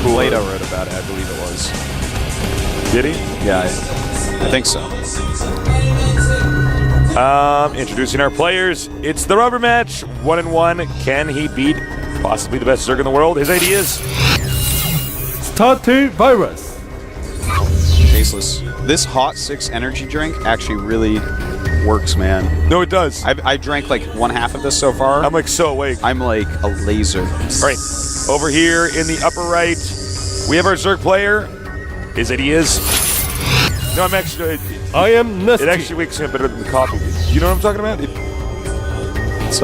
Plato wrote about it, I believe it was. Did he? Yeah, I think so. Introducing our players. It's the rubber match. 1-1. Can he beat possibly the best Zerg in the world? His ideas. Starter virus. Tasteless. This Hot 6 energy drink actually really works, man. No, it does. I drank like 1/2 of this so far. I'm like so awake. I'm like a laser. All right. Over here in the upper right, we have our Zerg player. His ideas. No, I'm actually. I am NesTea. It actually wakes me up better than the coffee. You know what I'm talking about? It's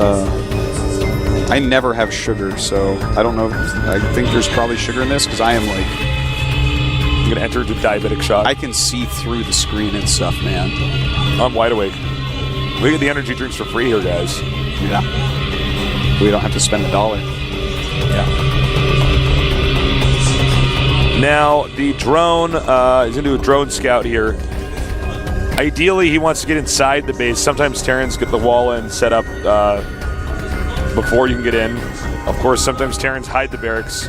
I never have sugar, so I don't know. I think there's probably sugar in this because I am like. I'm gonna enter the diabetic shot. I can see through the screen and stuff, man. I'm wide awake. We get the energy drinks for free here, guys. Yeah. We don't have to spend $1. Yeah. Now the drone is into a drone scout here. Ideally, he wants to get inside the base. Sometimes Terrans get the wall in set up before you can get in. Of course, sometimes Terrans hide the barracks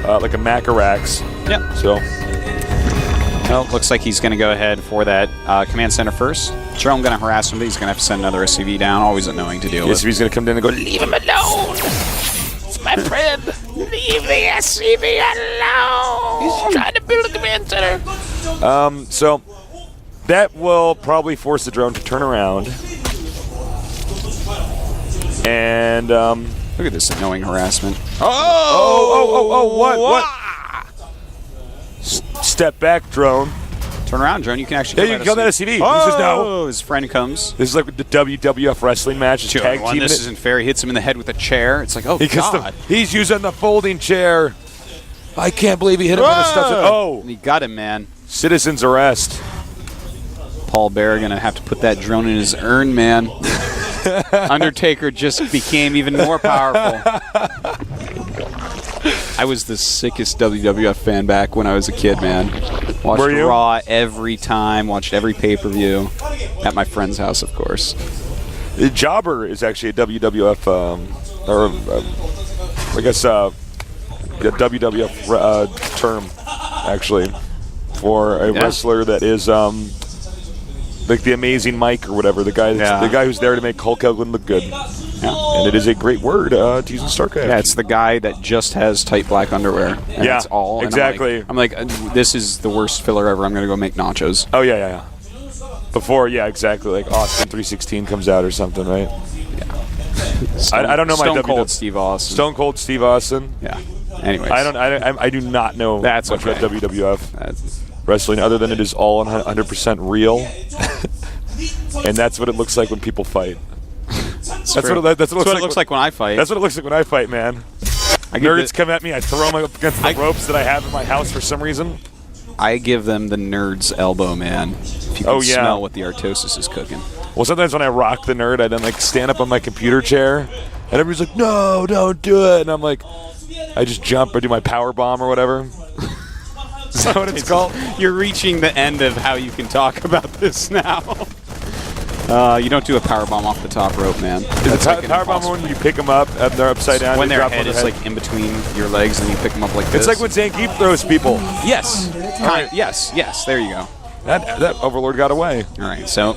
like a Macarax. Yep. So. Well, looks like he's going to go ahead for that command center first. Sure, I'm going to harass him, but he's going to have to send another SCV down. Always annoying to deal with. SCV's going to come down and go, leave him alone! It's my friend! Leave the SCV alone! He's trying to build a command center! So, that will probably force the drone to turn around. And, look at this annoying harassment. What? Step back, drone. Turn around, drone. You can actually you can kill that SCV. He says no. His friend comes. This is like the WWF wrestling match. It's tag team. This isn't fair. He hits him in the head with a chair. It's like, oh, God. He's using the folding chair. I can't believe he hit him with the stuff. Oh. He got him, man. Citizen's arrest. Paul Bear going to have to put that drone in his urn, man. Undertaker just became even more powerful. I was the sickest WWF fan back when I was a kid, man. Watched Raw every time, watched every pay-per-view. At my friend's house, of course. Jobber is actually a WWF, I guess, a WWF term, actually, for a wrestler that is like the Amazing Mike or whatever, the guy who's there to make Hulk Hogan look good. Yeah. And it is a great word to use in StarCraft. Yeah, it's the guy that just has tight black underwear. And that's all. Exactly. I'm like, this is the worst filler ever. I'm going to go make nachos. Oh, yeah. Before, exactly. Like Austin 316 comes out or something, right? Yeah. I don't know my Stone Cold Steve Austin. Stone Cold Steve Austin. Yeah. Anyways. I do not know much about WWF wrestling other than it is all 100% real. And that's what it looks like when people fight. That's what it looks like when I fight. That's what it looks like when I fight, man. Nerds come at me, I throw them up against the ropes that I have in my house for some reason. I give them the nerd's elbow, man. If you can smell what the artosis is cooking. Well, sometimes when I rock the nerd, I then like stand up on my computer chair, and everybody's like, "No, don't do it," and I'm like, I just jump or do my power bomb or whatever. Is that what it's called? You're reaching the end of how you can talk about this now. You don't do a power bomb off the top rope, man. Is a power bomb when you pick them up and they're upside down? When their head is like in between your legs and you pick them up like this. It's like when Zangief throws people. Yes. Yes. There you go. That Overlord got away. All right, so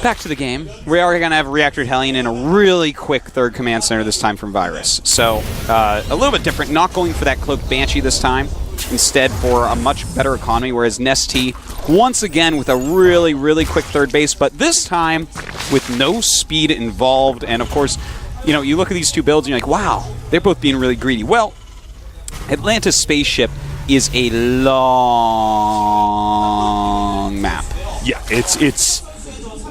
back to the game. We are going to have a Reactor Hellion in a really quick third command center this time from Virus. So a little bit different. Not going for that Cloaked Banshee this time. Instead for a much better economy, whereas NesTea, once again with a really, really quick third base, but this time with no speed involved. And of course, you know, you look at these two builds and you're like, wow, they're both being really greedy. Well, Atlantis Spaceship is a long map. Yeah, it's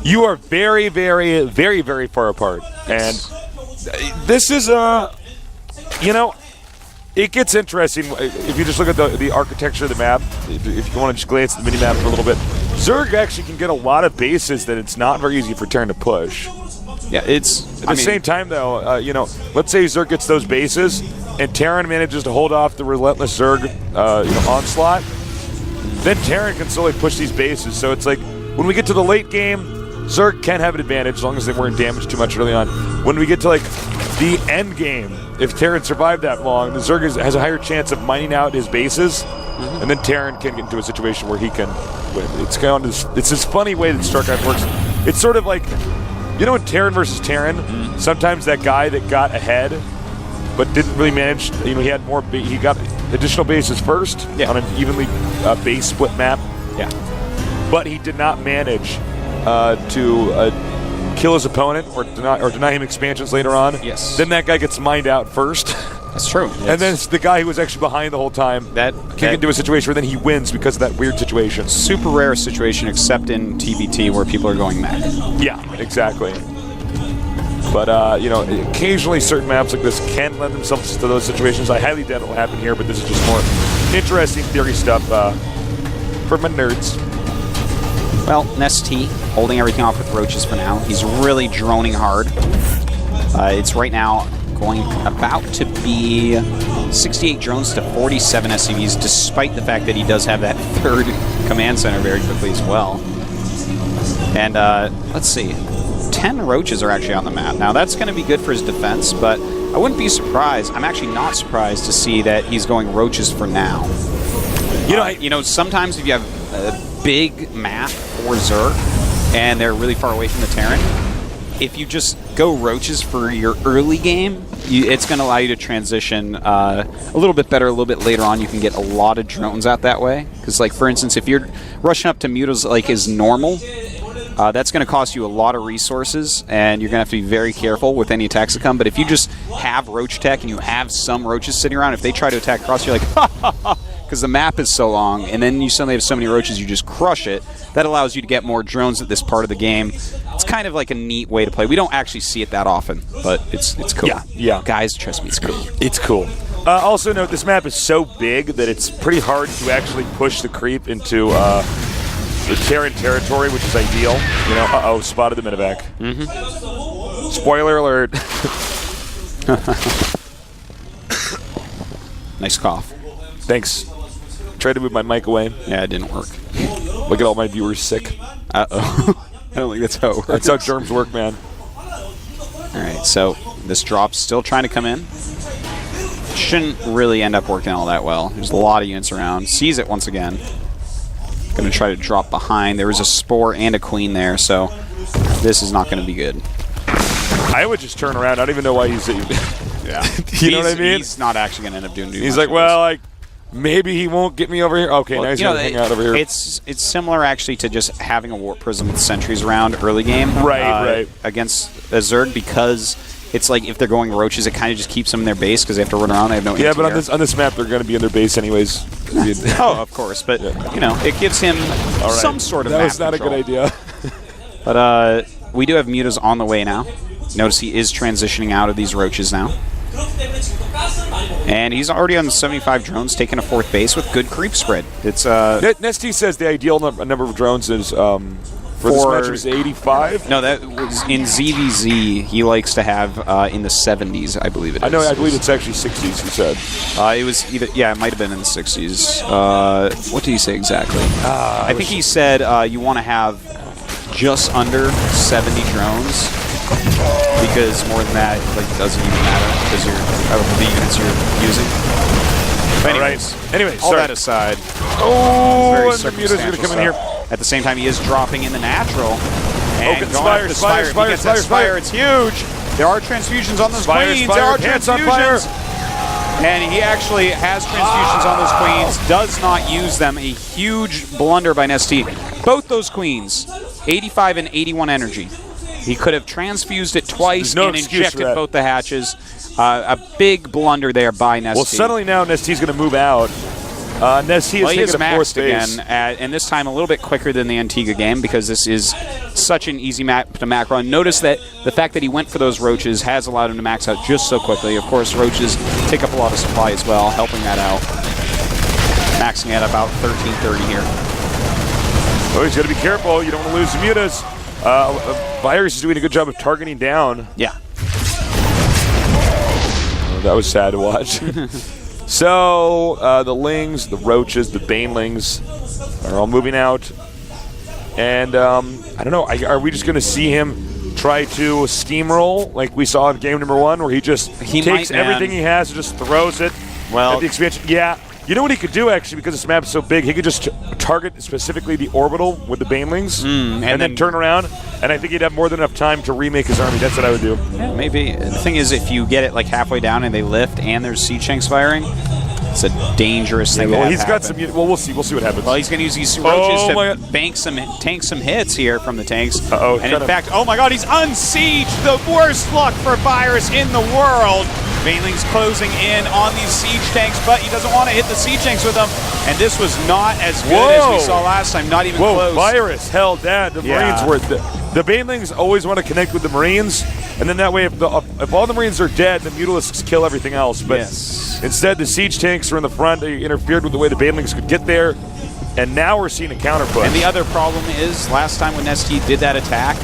you are very, very, very, very far apart. Yes. And this is you know, it gets interesting if you just look at the architecture of the map. If you want to just glance at the mini-map for a little bit, Zerg actually can get a lot of bases that it's not very easy for Terran to push. Yeah, it's... At the same time, though, you know, let's say Zerg gets those bases, and Terran manages to hold off the relentless Zerg onslaught, then Terran can slowly push these bases. So it's like, when we get to the late game, Zerg can have an advantage as long as they weren't damaged too much early on. When we get to, like, the end game, if Terran survived that long, the Zerg has a higher chance of mining out his bases, and then Terran can get into a situation where he can win. It's this funny way that StarCraft works. It's sort of like, you know, in Terran versus Terran, sometimes that guy that got ahead but didn't really manage, you know, he had more, he got additional bases first on an evenly base split map. Yeah. But he did not manage to kill his opponent or deny him expansions later on. Yes. Then that guy gets mined out first. That's true. And then it's the guy who was actually behind the whole time can get into a situation where then he wins because of that weird situation. Super rare situation, except in TBT where people are going mad. Yeah, exactly. But, you know, occasionally certain maps like this can lend themselves to those situations. I highly doubt it will happen here, but this is just more interesting theory stuff for my nerds. Well, NesTea holding everything off with roaches for now. He's really droning hard. It's right now going about to be 68 drones to 47 SCVs, despite the fact that he does have that third command center very quickly as well. And let's see, 10 roaches are actually on the map. Now that's going to be good for his defense, but I wouldn't be surprised. I'm actually not surprised to see that he's going roaches for now. You know, sometimes if you have a big map for Zerg and they're really far away from the Terran, if you just go roaches for your early game, it's going to allow you to transition a little bit better a little bit later on. You can get a lot of drones out that way. Because, like, for instance, if you're rushing up to mutas like is normal, that's going to cost you a lot of resources, and you're going to have to be very careful with any attacks that come. But if you just have roach tech and you have some roaches sitting around, if they try to attack across, you're like, ha ha ha, because the map is so long, and then you suddenly have so many roaches, you just crush it. That allows you to get more drones at this part of the game. It's kind of like a neat way to play. We don't actually see it that often, but it's cool. Yeah. Guys, trust me, it's cool. It's cool. Also note, this map is so big that it's pretty hard to actually push the creep into the Terran territory, which is ideal. You know, spotted the medevac. Spoiler alert. Nice cough. Thanks. Tried to move my mic away. Yeah, it didn't work. Look at all my viewers sick. Uh-oh. I don't think that's how it works. That's how germs work, man. All right, so this drop's still trying to come in. Shouldn't really end up working all that well. There's a lot of units around. Sees it once again. Going to try to drop behind. There was a Spore and a Queen there, so this is not going to be good. I would just turn around. I don't even know why he's... Yeah. You know what I mean? He's not actually going to end up doing He's like, well, like, maybe he won't get me over here. Okay, well, now he's going to hang out over here. It's similar, actually, to just having a Warp Prism with sentries around early game. Right. Against a Zerg, because it's like if they're going roaches, it kind of just keeps them in their base because they have to run around. They have no but on this map, they're going to be in their base anyways. Oh, of course. But, you know, it gives him some sort of That map was not control. a good idea. But we do have mutas on the way now. Notice he is transitioning out of these roaches now. And he's already on the 75 drones, taking a fourth base with good creep spread. It's NesTea says the ideal number of drones is for this match is 85. No, that was in ZVZ. He likes to have in the 70s, I believe it is. I believe it's actually 60s. He said it was either. Yeah, it might have been in the 60s. What did he say exactly? I think he said you want to have just under 70 drones. Because more than that, like, doesn't even matter because of the units you're using. But anyways, all that aside, and the muta's going to come in here. At the same time, he is dropping in the natural. And Spire, If he gets that Spire, it's huge. There are transfusions on those Queens. There are transfusions. And he actually has transfusions on those Queens. Does not use them. A huge blunder by NesTea. Both those Queens, 85 and 81 energy. He could have transfused it twice and injected both the hatches. A big blunder there by NesTea. Well, suddenly now NesTea's going to move out. NesTea is taking a fourth base. Again, and this time a little bit quicker than the Antigua game because this is such an easy map to mac run. Notice that the fact that he went for those roaches has allowed him to max out just so quickly. Of course, roaches take up a lot of supply as well, helping that out. Maxing at about 1330 here. Oh, he's got to be careful. You don't want to lose the mutas. Virus is doing a good job of targeting down. Yeah. That was sad to watch. So, the Lings, the Roaches, the Banelings are all moving out. And, I don't know, are we just going to see him try to steamroll like we saw in game number 1, where he just takes everything he has and just throws it at the expansion. Yeah. You know what he could do, actually, because this map's so big? He could just target specifically the orbital with the banelings and then turn around, and I think he'd have more than enough time to remake his army. That's what I would do. Yeah, maybe. The thing is, if you get it like halfway down and they lift and there's siege tanks firing, it's a dangerous thing. Well, he's got some. Well, we'll see. We'll see what happens. Well, he's going to use these roaches to tank some hits here from the tanks. And in fact, oh my God, he's unsieged. The worst luck for Virus in the world. Banelings closing in on these siege tanks, but he doesn't want to hit the siege tanks with them. And this was not as good as we saw last time. Not even close. Virus held down. The Marines were. The Banelings always want to connect with the Marines, and then that way, if all the Marines are dead, the Mutalisks kill everything else. But instead, the siege tanks are in the front. They interfered with the way the Banelings could get there, and now we're seeing a counter push. And the other problem is, last time when NesTea did that attack,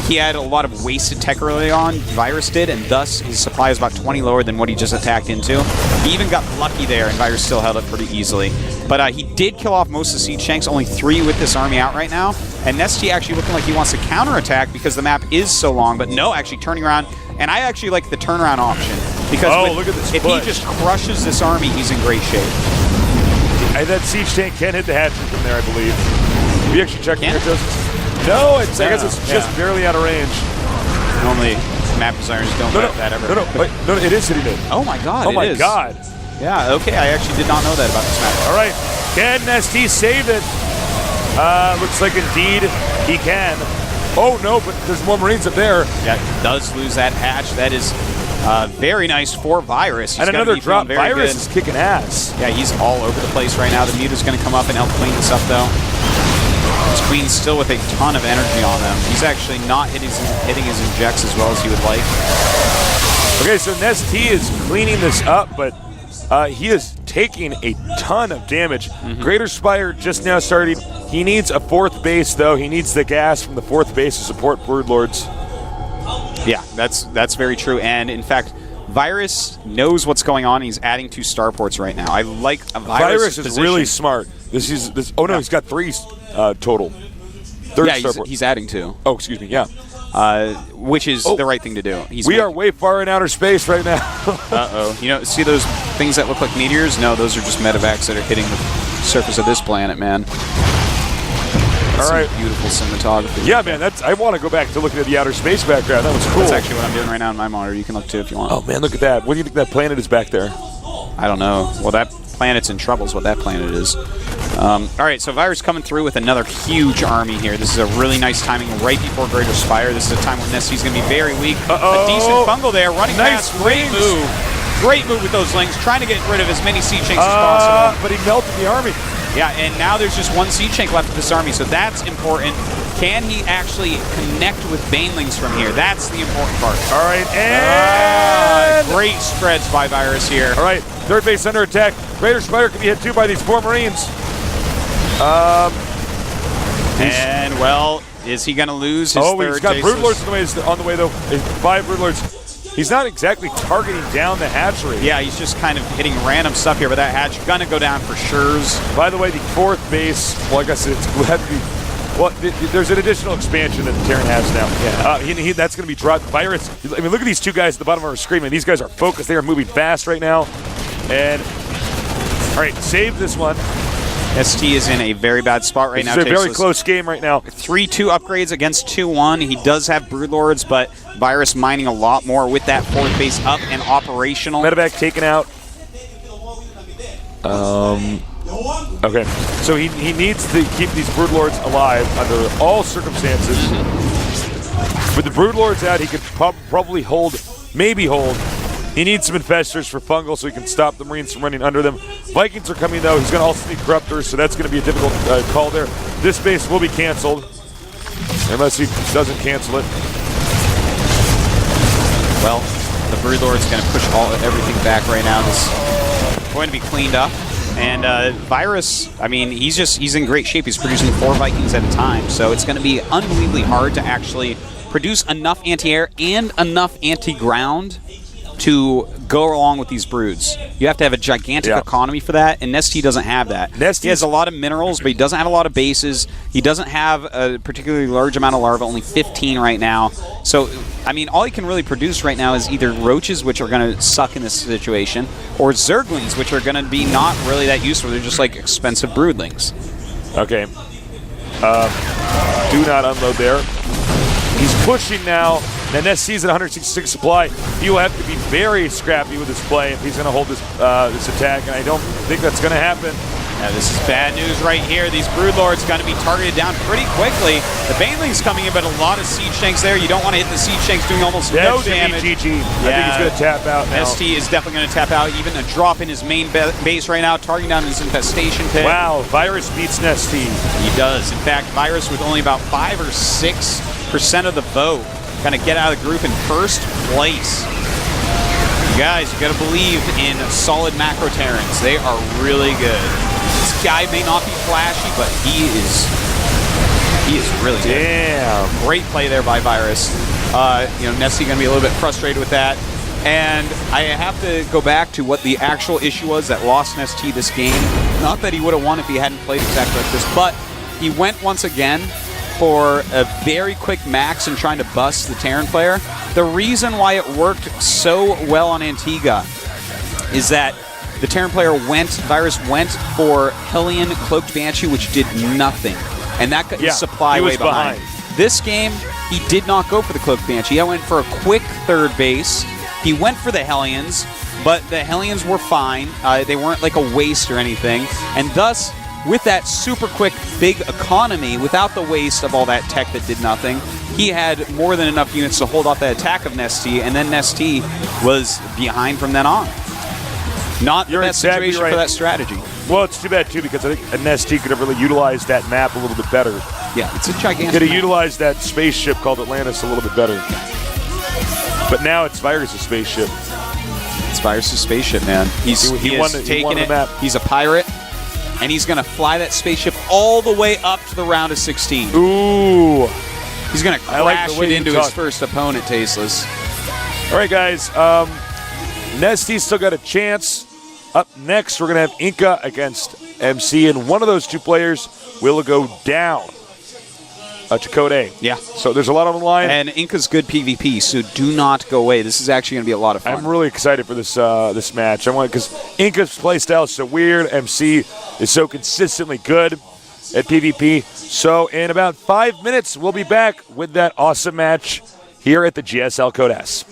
he had a lot of wasted tech early on, Virus did, and thus his supply is about 20 lower than what he just attacked into. He even got lucky there, and Virus still held it pretty easily. But he did kill off most of the siege tanks, only 3 with this army out right now. And NesTea actually looking like he wants to counterattack because the map is so long, but no, actually turning around. And I actually like the turnaround option, because look at this if he just crushes this army, he's in great shape. That siege tank can hit the hatchery from there, I believe. Have you actually checked the Joseph? No, I guess it's just barely out of range. Normally, map designers don't let that ever. No, it is hitting it. Oh my God! Oh my God! Yeah. Okay, I actually did not know that about this map. All right, can NesTea save it? Looks like indeed he can. Oh no, but there's more Marines up there. Yeah, does lose that hatch. That is very nice for Virus. And another drop. Virus is kicking ass. Yeah, he's all over the place right now. The Muta's going to come up and help clean this up, though. This Queen's still with a ton of energy on them. He's actually not hitting his injects as well as he would like. Okay, so NesTea is cleaning this up, but he is taking a ton of damage. Greater Spire just now starting. He needs a 4th base, though. He needs the gas from the 4th base to support Broodlords. Yeah, that's very true. And in fact, Virus knows what's going on. He's adding 2 starports right now. I like a Virus is really smart. Oh no, he's got 3 total. He's adding 2. Oh, excuse me. Yeah. Which is the right thing to do. We are way far in outer space right now. Uh-oh. See those things that look like meteors? No, those are just medevacs that are hitting the surface of this planet, man. All right. Beautiful cinematography. Yeah, man. I want to go back to looking at the outer space background. That was cool. That's actually what I'm doing right now on my monitor. You can look too if you want. Oh, man, look at that. What do you think that planet is back there? I don't know. Well, that planet's in trouble is what that planet is. All right, so Virus coming through with another huge army here. This is a really nice timing right before Greater Spire. This is a time when NesTea's going to be very weak. A decent fungal there, running past. Great move. Great move with those lings, trying to get rid of as many siege tanks as possible. But he melted the army. Yeah, and now there's just 1 siege tank left of this army, so that's important. Can he actually connect with Banelings from here? That's the important part. All right, and great spreads by Virus here. All right, 3rd base under attack. Greater Spire can be hit too by these 4 Marines. And well, is he going to lose his 3rd? He's got Broodlords on the way though. 5 Broodlords. He's not exactly targeting down the hatchery. Yeah, he's just kind of hitting random stuff here, but that hatch gonna go down for sure. By the way, the 4th base, well, like I said, it's glad to be. Well, there's an additional expansion that Terran has now. Yeah. That's going to be dropped. Virus. I mean, look at these 2 guys at the bottom of our screen. Man, these guys are focused. They are moving fast right now. And all right, save this one. NesTea is in a very bad spot right now. It's a very close game right now. 3-2 upgrades against 2-1. He does have Broodlords, but Virus mining a lot more with that 4th base up and operational. Medevac taken out. Okay, so he needs to keep these Broodlords alive under all circumstances. With the Broodlords out, he could probably maybe hold. He needs some infestors for fungal so he can stop the Marines from running under them. Vikings are coming, though. He's going to also need Corruptors, so that's going to be a difficult call there. This base will be canceled, unless he doesn't cancel it. Well, the Broodlord's going to push everything back right now. This is going to be cleaned up. And Virus, I mean, he's in great shape. He's producing 4 Vikings at a time, so it's going to be unbelievably hard to actually produce enough anti-air and enough anti-ground to go along with these broods. You have to have a gigantic economy for that, and NesTea doesn't have that. He has a lot of minerals, but he doesn't have a lot of bases. He doesn't have a particularly large amount of larvae, only 15 right now. So, I mean, all he can really produce right now is either roaches, which are going to suck in this situation, or zerglings, which are going to be not really that useful. They're just like expensive broodlings. Okay. Do not unload there. He's pushing now. Now NesTea's at 166 supply. He will have to be very scrappy with his play if he's going to hold this this attack, and I don't think that's going to happen. Yeah, this is bad news right here. These Broodlords going to be targeted down pretty quickly. The Baneling's coming in, but a lot of Siege Tanks there. You don't want to hit the Siege Tanks doing almost no damage. GG. I think he's going to tap out now. NesTea is definitely going to tap out. Even a drop in his main base right now, targeting down his infestation pit. Wow, Virus beats NesTea. He does. In fact, Virus with only about 5 or 6% of the vote kind of get out of the group in first place. You guys, you got to believe in solid macro Terrans. They are really good. This guy may not be flashy, but he is really good. Damn. Great play there by Virus. NesTea going to be a little bit frustrated with that. And I have to go back to what the actual issue was that lost NesTea this game. Not that he would have won if he hadn't played exactly like this, but he went once again for a very quick max and trying to bust the Terran player. The reason why it worked so well on Antigua is that the Terran player Virus went for Hellion Cloaked Banshee, which did nothing. And that got his supply way behind. This game, he did not go for the Cloaked Banshee. He went for a quick third base. He went for the Hellions, but the Hellions were fine. They weren't like a waste or anything. And thus, with that super quick big economy, without the waste of all that tech that did nothing, he had more than enough units to hold off the attack of NesTea, and then NesTea was behind from then on. Not the best situation for that strategy. Well, it's too bad, too, because I think NesTea could have really utilized that map a little bit better. Yeah, it's a gigantic Could have utilized that spaceship called Atlantis a little bit better. But now it's Virus' spaceship. It's Virus' spaceship, man. He won the map. He's a pirate. And he's going to fly that spaceship all the way up to the round of 16. Ooh. He's going to crash it into his first opponent, Tasteless. All right, guys. NesTea's still got a chance. Up next, we're going to have Inca against MC, and one of those two players will go down to Code A. Yeah. So there's a lot on the line. And Inca's good PvP, so do not go away. This is actually going to be a lot of fun. I'm really excited for this this match. Because Inca's playstyle is so weird. MC is so consistently good at PvP. So in about 5 minutes, we'll be back with that awesome match here at the GSL Code S.